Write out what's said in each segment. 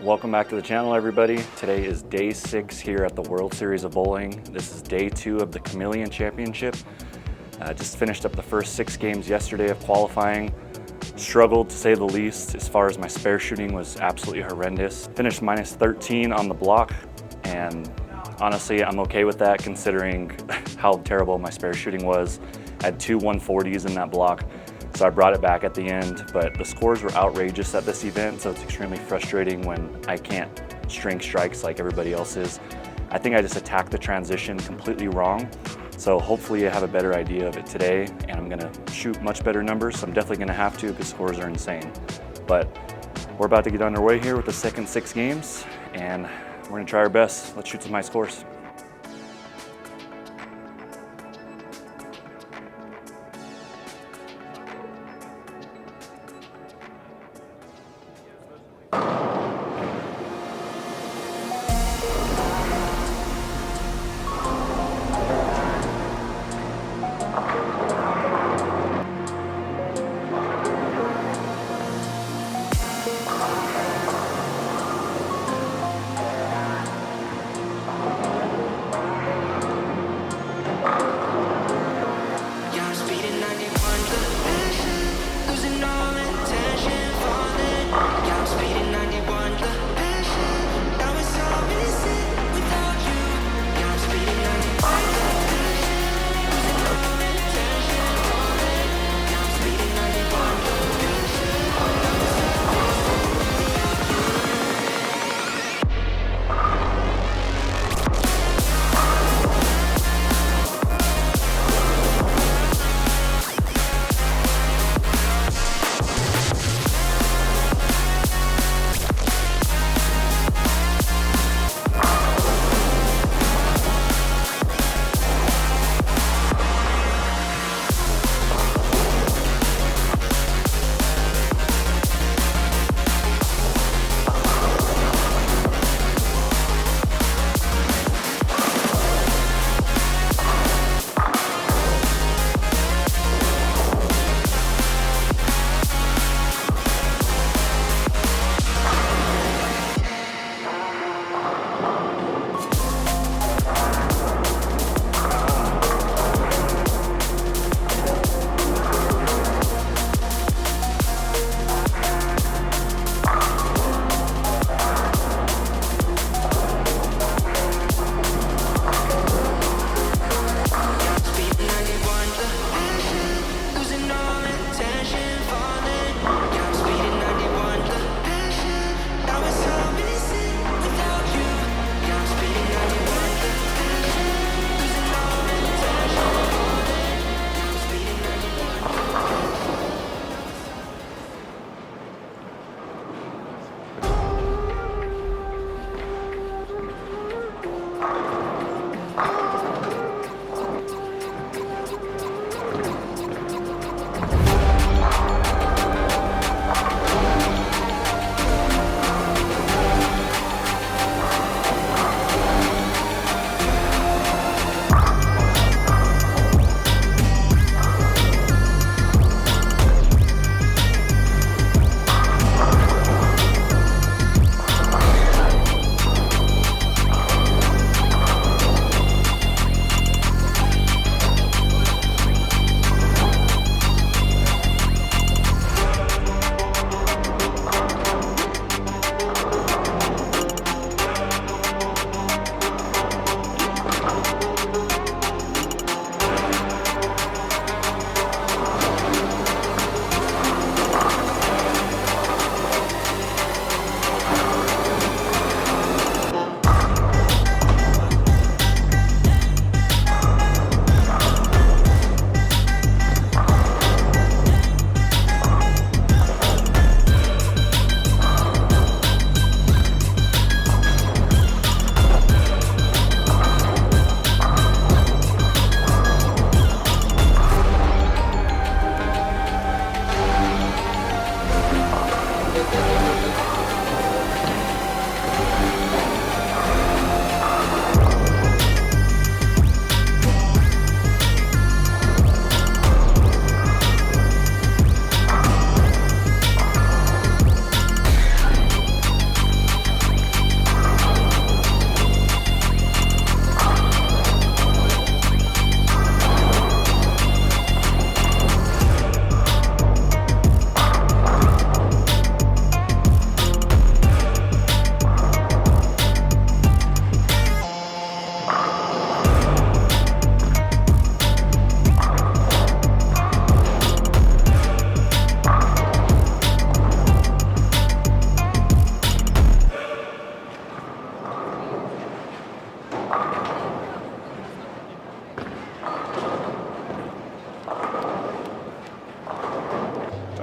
Welcome back to the channel, everybody. Today is day 6 here at the World Series of Bowling. This is day 2 of the Chameleon Championship. Just finished up the first 6 games yesterday of qualifying. Struggled to say the least as far as my spare shooting was absolutely horrendous. Finished minus 13 on the block, and honestly I'm okay with that considering how terrible my spare shooting was. I had 2 140s in that block, so I brought it back at the end, but the scores were outrageous at this event, so it's extremely frustrating when I can't string strikes like everybody else is. I think I just attacked the transition completely wrong, so hopefully I have a better idea of it today, and I'm gonna shoot much better numbers, so I'm definitely gonna have to because scores are insane. But we're about to get underway here with the second 6 games, and we're gonna try our best. Let's shoot some high scores.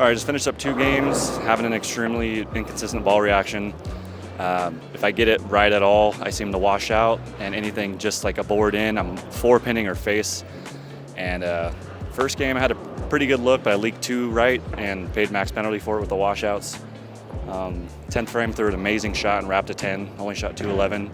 All right, just finished up 2 games, having an extremely inconsistent ball reaction. If I get it right at all, I seem to wash out, and anything just like a board in, I'm 4-pinning or face. And first game I had a pretty good look, but I leaked 2 right and paid max penalty for it with the washouts. 10th frame threw an amazing shot and wrapped a 10, only shot 211.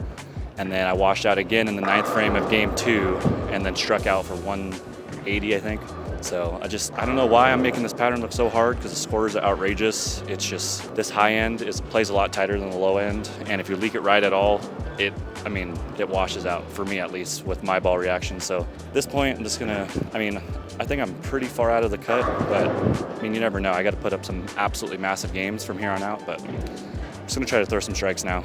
And then I washed out again in the 9th frame of game 2 and then struck out for 180, I think. So I don't know why I'm making this pattern look so hard, because the scores are outrageous. It's just this high end plays a lot tighter than the low end, and if you leak it right at all, it washes out, for me at least, with my ball reaction. So at this point, I'm just gonna, I think I'm pretty far out of the cut, but you never know. I got to put up some absolutely massive games from here on out, but I'm just gonna try to throw some strikes now.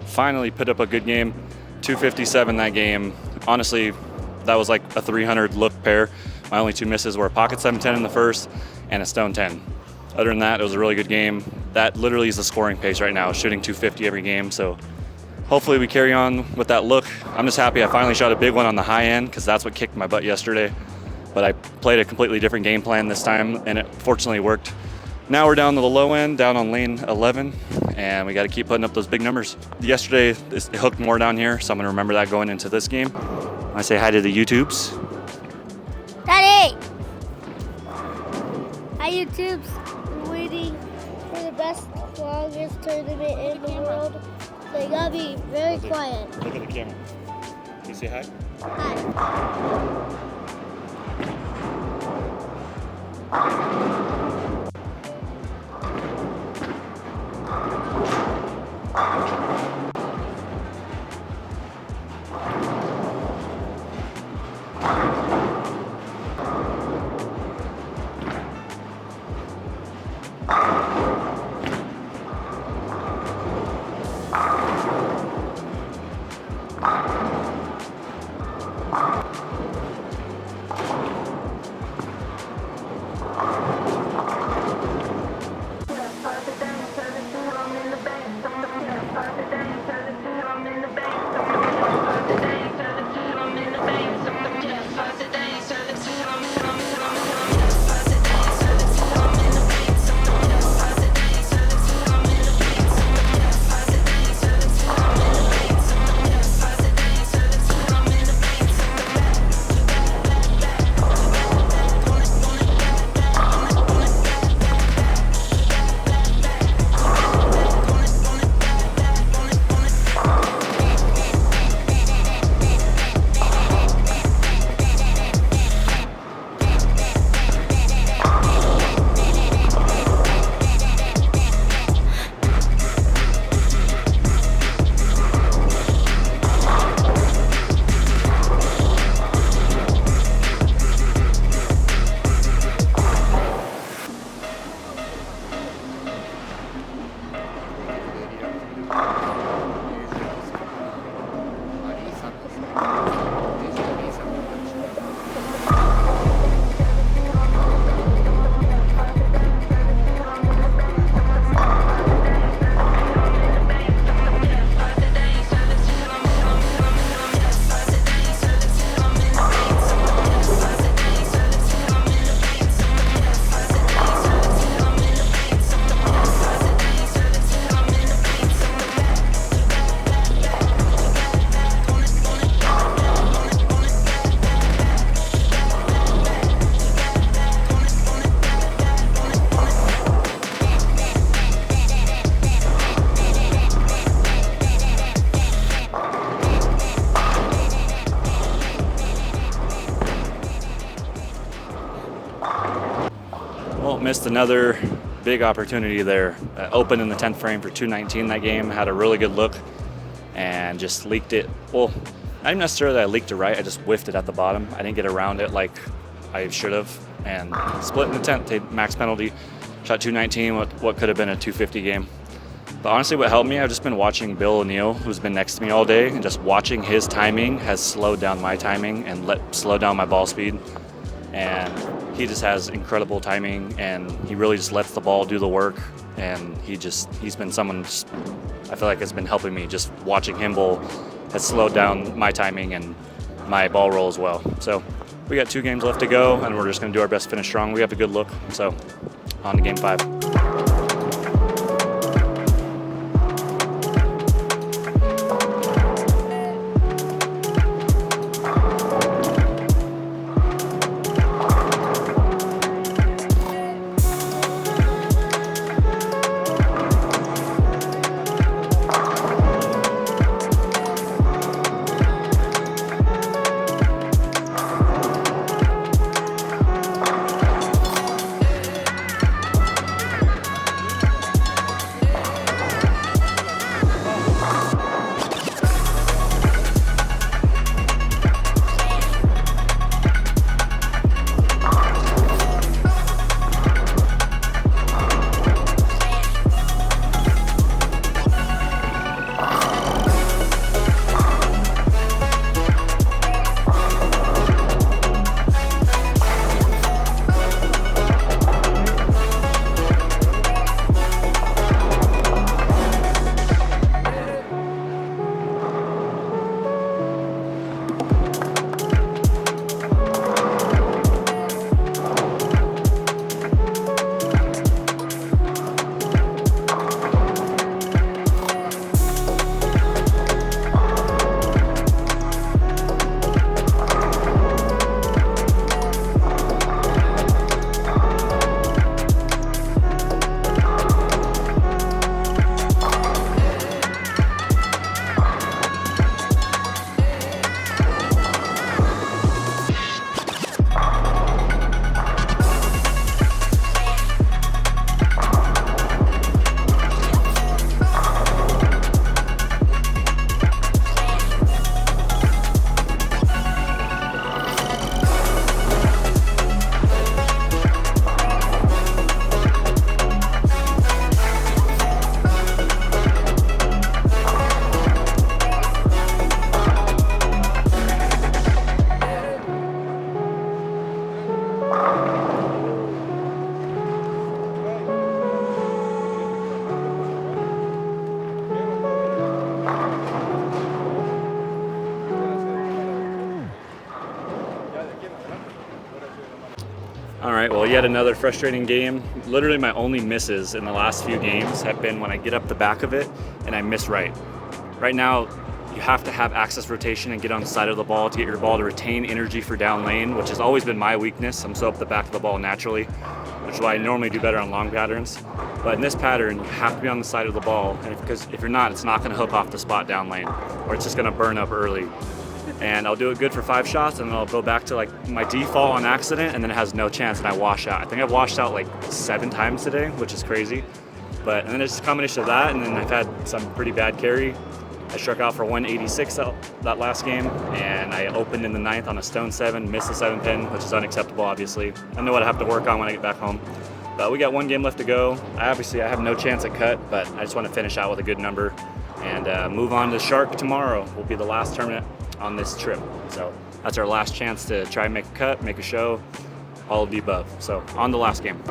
Finally put up a good game, 257 that game. Honestly, that was like a 300 look pair. My only 2 misses were a pocket 710 in the first and a stone 10. Other than that, it was a really good game. That literally is the scoring pace right now, shooting 250 every game. So hopefully we carry on with that look. I'm just happy I finally shot a big one on the high end, because that's what kicked my butt yesterday. But I played a completely different game plan this time, and it fortunately worked. Now we're down to the low end, down on lane 11, and we got to keep putting up those big numbers. Yesterday, it hooked more down here, so I'm going to remember that going into this game. I say hi to the YouTubes. Daddy! Hi, YouTubes. We're waiting for the best, longest tournament in the world, so you gotta be very quiet. Look at the camera. Can you say hi? Hi. missed another big opportunity there. Opened in the 10th frame for 219 that game, had a really good look, and just leaked it. Well, not even necessarily that I leaked it right, I just whiffed it at the bottom. I didn't get around it like I should have, and split in the 10th, take max penalty, shot 219, what could have been a 250 game. But honestly, what helped me, I've just been watching Bill O'Neill, who's been next to me all day, and just watching his timing has slowed down my timing and slowed down my ball speed. And he just has incredible timing, and he really just lets the ball do the work. And he's been someone I feel like has been helping me. Just watching him bowl has slowed down my timing and my ball roll as well. So we got 2 games left to go, and we're just going to do our best to finish strong. We have a good look, so on to game 5. All right, well, yet another frustrating game. Literally my only misses in the last few games have been when I get up the back of it and I miss right. Right now, you have to have access rotation and get on the side of the ball to get your ball to retain energy for down lane, which has always been my weakness. I'm so up the back of the ball naturally, which is why I normally do better on long patterns. But in this pattern, you have to be on the side of the ball, and because if you're not, it's not gonna hook off the spot down lane, or it's just gonna burn up early. And I'll do it good for 5 shots, and then I'll go back to like my default on accident, and then it has no chance, and I wash out. I think I've washed out like 7 times today, which is crazy. And then it's a combination of that, and then I've had some pretty bad carry. I struck out for 186 that last game, and I opened in the 9th on a stone 7, missed the 7 pin, which is unacceptable, obviously. I know what I have to work on when I get back home. But we got 1 game left to go. I have no chance at cut, but I just want to finish out with a good number and move on to Shark tomorrow. Will be the last tournament on this trip. So that's our last chance to try and make a cut, make a show, all of the above. So on the last game.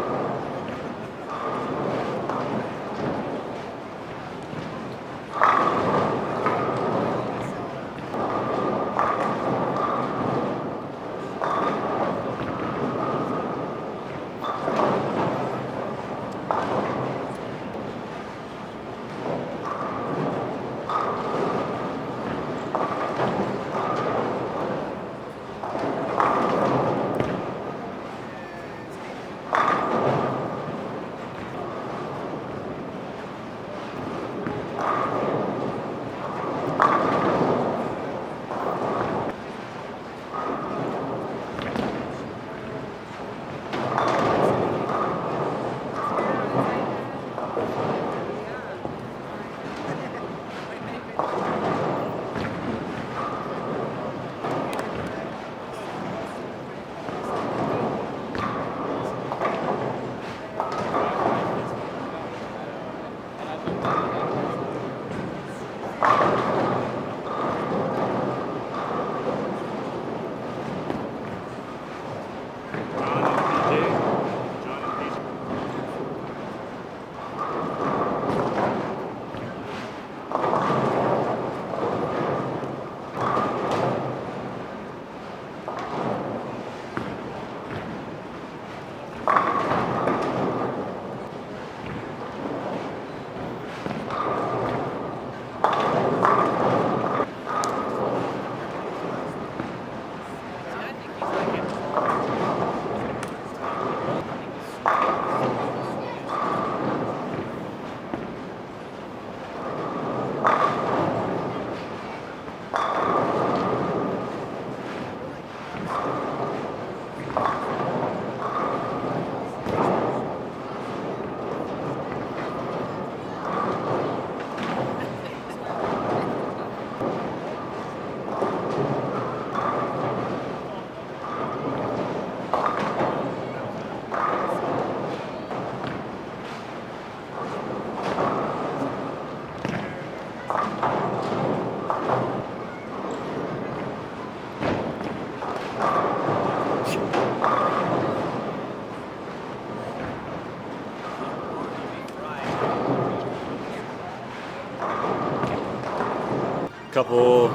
Couple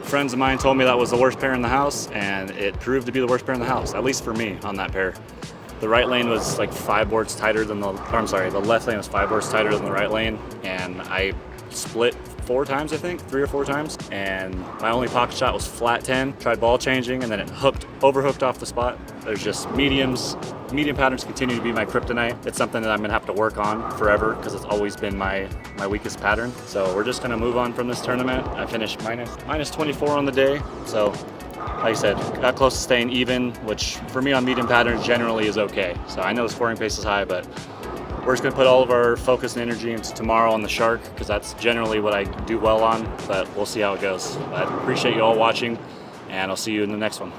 friends of mine told me that was the worst pair in the house, and it proved to be the worst pair in the house, at least for me on that pair. The right lane was like 5 boards tighter than the left lane was 5 boards tighter than the right lane, and I split 4 times, I think, 3 or 4 times, and my only pocket shot was flat 10. Tried ball changing, and then it overhooked off the spot. There's just medium patterns continue to be my kryptonite. It's something that I'm gonna have to work on forever because it's always been my weakest pattern. So we're just gonna move on from this tournament. I finished minus 24 on the day. So like I said, got close to staying even, which for me on medium patterns generally is okay. So I know the scoring pace is high, but we're just gonna put all of our focus and energy into tomorrow on the shark because that's generally what I do well on, but we'll see how it goes. I appreciate you all watching, and I'll see you in the next one.